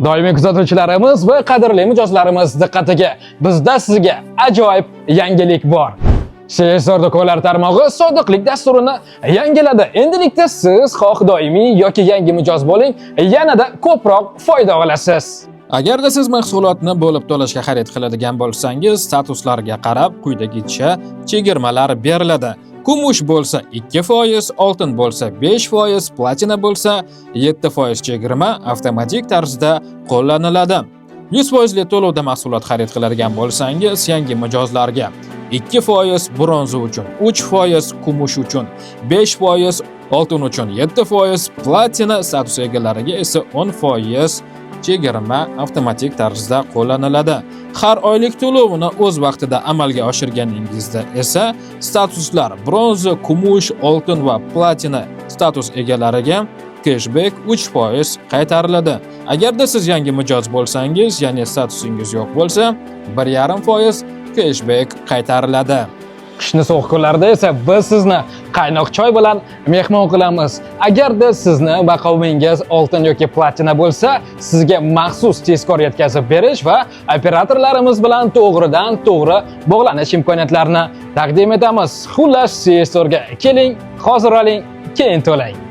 Doimiy kuzatuvchilarimiz va qadrli mijozlarimiz diqqatiga, bizda sizga ajoyib yangilik bor. CS do'konlar tarmog'i sodiqlik dasturini yangiladi. Endilikda siz xoh doimiy yoki yangi mijoz bo'ling, yanada ko'proq foyda olasiz. Agarda siz mahsulotni bo'lib to'lashga xarid qiladigan bo'lsangiz, statuslarga qarab quyidagicha chegirmalar beriladi. Kumush bo'lsa 2%, oltin bo'lsa 5%, platina bo'lsa 7% chegirma avtomatik tarzda qo'llaniladi. 100% to'lovda mahsulot xarid qiladigan bo'lsangiz, yangi mijozlarga 2%, bronza uchun 3%, kumush uchun 5%, oltin uchun 7%, platina status egalariga esa 10% chegirma avtomatik tarzda qo'llaniladi. Har oylik to'lovini o'z vaqtida amalga oshirganingizda esa statuslar bronza, kumush, oltin va platina status egalariga cashback 3% qaytariladi. Agarda siz yangi mijoz bo'lsangiz, ya'ni statusingiz yo'q bo'lsa, 1,5% cashback qaytariladi. Qishni sovuq kunlarda esa biz sizni qaynoq choy bilan mehmon qilamiz. Agarda sizni maqomingiz oltin yoki platina bo'lsa, sizga maxsus tezkor yetkazib berish va operatorlarimiz bilan to'g'ridan-to'g'ri bog'lanish imkoniyatlarini taqdim etamiz. Xullas, CS Store'ga keling, hozir oling, keyin to'lang.